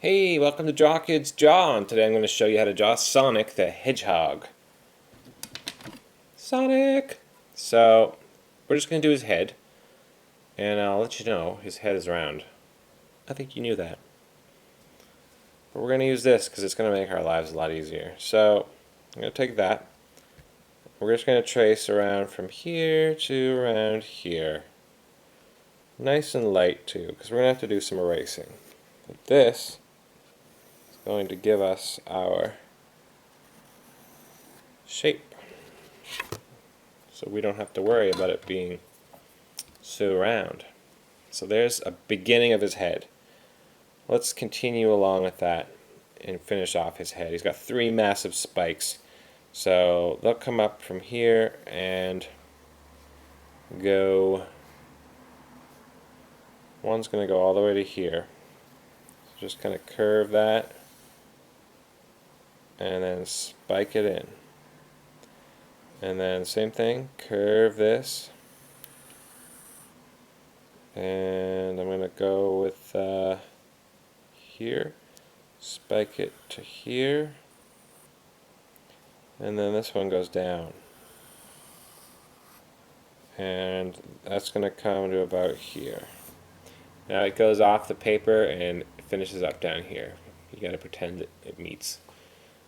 Hey, welcome to Draw Kids Draw, and today I'm going to show you how to draw Sonic the Hedgehog. Sonic! So, we're just going to do his head, and I'll let you know his head is round. I think you knew that. But we're going to use this because it's going to make our lives a lot easier. So, I'm going to take that. We're just going to trace around from here to around here. Nice and light too, because we're going to have to do some erasing. But this is going to give us our shape. So we don't have to worry about it being so round. So there's a beginning of his head. Let's continue along with that and finish off his head. He's got three massive spikes. So they'll come up from here and go. One's going to go all the way to here. So just kind of curve that and then spike it in. And then same thing, curve this. And I'm going to go with here, spike it to here, and then this one goes down. And that's going to come to about here. Now it goes off the paper and finishes up down here. You got to pretend it meets.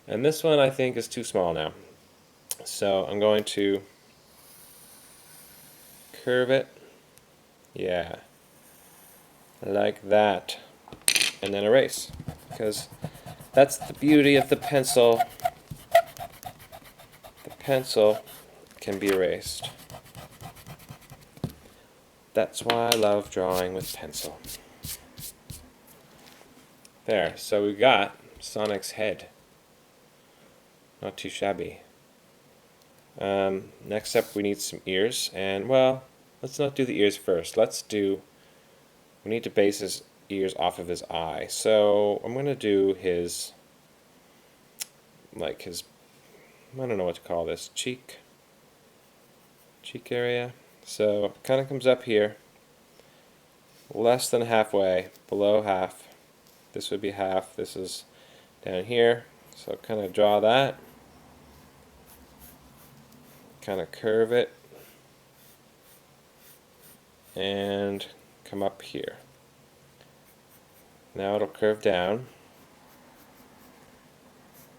And this one I think is too small now. So I'm going to curve it. Yeah. Like that. And then erase. Because that's the beauty of the pencil. The pencil can be erased. That's why I love drawing with pencil. There, so we got Sonic's head. Not too shabby. Next up we need some ears, and well, let's not do the ears first. We need to base his ears off of his eye. So I'm going to do his, I don't know what to call this, cheek area. So it kind of comes up here, less than halfway, below half. This would be half, this is down here. So kind of draw that, kind of curve it, and come up here. Now it'll curve down,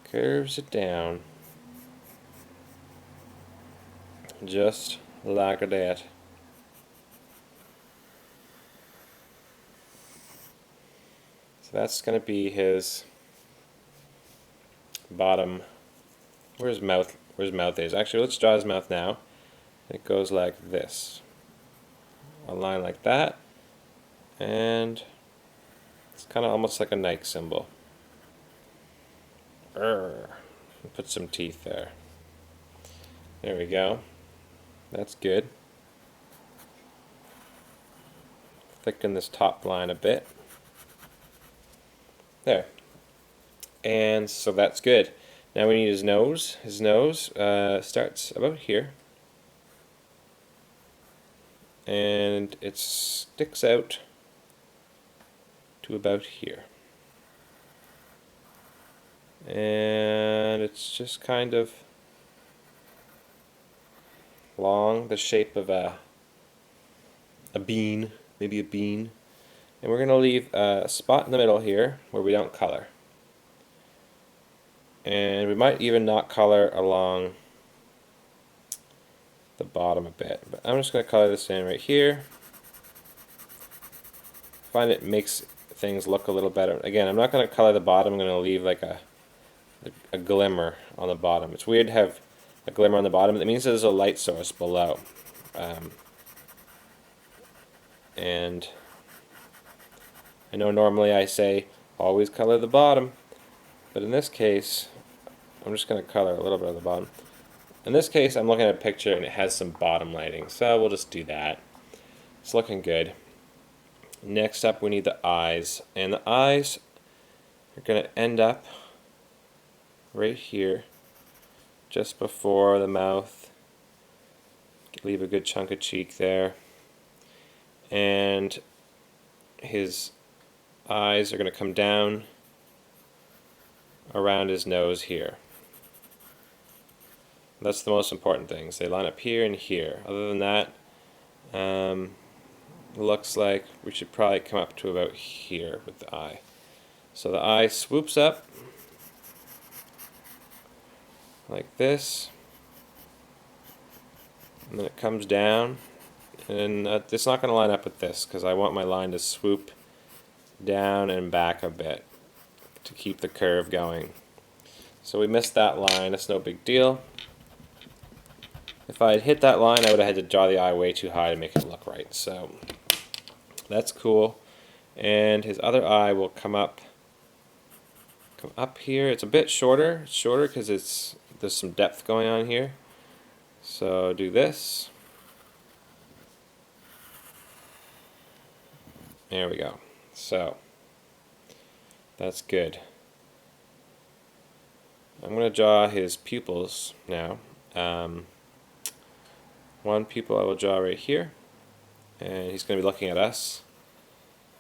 curves it down, just like that. So that's going to be his bottom. Where's his mouth is? Actually, let's draw his mouth now. It goes like this. A line like that, and it's kind of almost like a Nike symbol. Put some teeth there. There we go. That's good. Thicken this top line a bit. There. And so that's good. Now we need his nose. His nose starts about here. And it sticks out to about here. And it's just kind of long, the shape of a bean, maybe a bean. And we're going to leave a spot in the middle here where we don't color. And we might even not color along the bottom a bit. But I'm just going to color this in right here. Find it makes things look a little better. Again, I'm not going to color the bottom. I'm going to leave like a glimmer on the bottom. It's weird to have a glimmer on the bottom. It means there's a light source below. And I know normally I say always color the bottom, but in this case I'm just going to color a little bit of the bottom. In this case I'm looking at a picture and it has some bottom lighting, so we'll just do that. It's looking good. Next up we need the eyes, and the eyes are going to end up right here just before the mouth. Leave a good chunk of cheek there, and his eyes are going to come down around his nose here. That's the most important things. They line up here and here. Other than that, looks like we should probably come up to about here with the eye. So the eye swoops up like this, and then it comes down, and it's not going to line up with this because I want my line to swoop down and back a bit to keep the curve going. So we missed that line. It's no big deal. If I had hit that line, I would have had to draw the eye way too high to make it look right. So that's cool. And his other eye will come up here. It's a bit shorter. It's shorter because there's some depth going on here. So do this. There we go. So that's good. I'm going to draw his pupils now. One pupil I will draw right here, and he's going to be looking at us,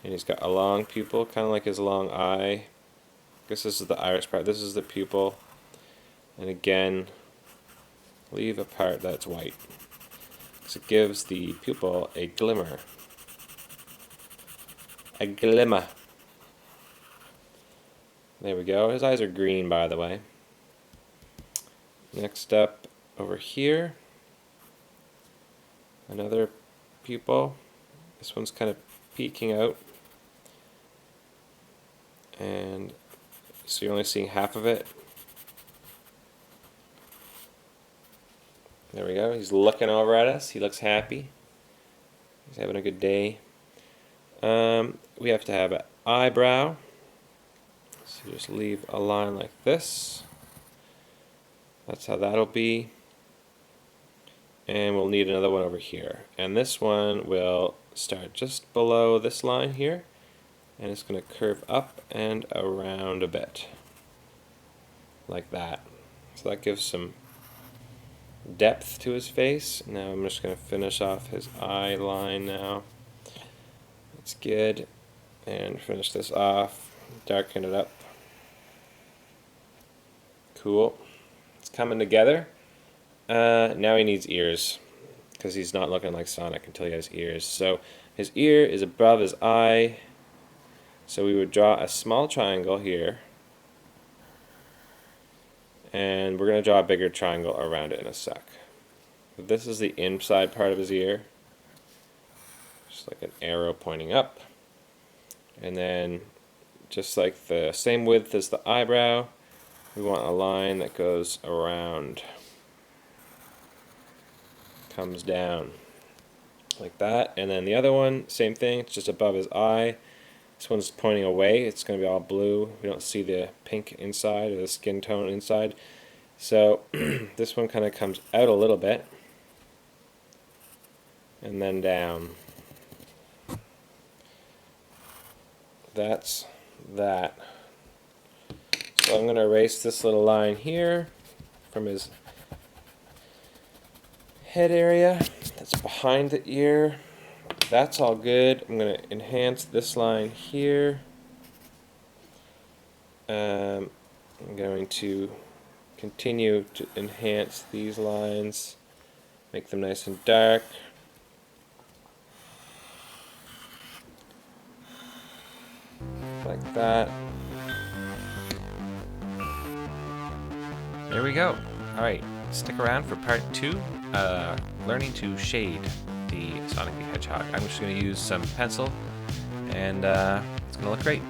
and he's got a long pupil, kind of like his long eye. I guess this is the iris part. This is the pupil, and again, leave a part that's white, so it gives the pupil a glimmer. A glimmer. There we go. His eyes are green, by the way. Next up, over here, another pupil. This one's kind of peeking out, and so you're only seeing half of it. There we go. He's looking over at us. He looks happy. He's having a good day. We have to have an eyebrow. So just leave a line like this. That's how that'll be. And we'll need another one over here. And this one will start just below this line here, and it's going to curve up and around a bit. Like that. So that gives some depth to his face. Now I'm just going to finish off his eye line now. That's good. And finish this off. Darken it up. Cool. It's coming together. Now he needs ears, because he's not looking like Sonic until he has ears. So his ear is above his eye, so we would draw a small triangle here, and we're going to draw a bigger triangle around it in a sec. But this is the inside part of his ear, just like an arrow pointing up, and then just like the same width as the eyebrow, we want a line that goes around, comes down like that. And then the other one, same thing, it's just above his eye. This one's pointing away. It's going to be all blue. We don't see the pink inside or the skin tone inside. So this one kind of comes out a little bit and then down. That's that. So I'm going to erase this little line here from his head area that's behind the ear. That's all good. I'm going to enhance this line here. I'm going to continue to enhance these lines, make them nice and dark. Like that. There we go. Alright, stick around for part 2, learning to shade the Sonic the Hedgehog. I'm just going to use some pencil, and it's going to look great.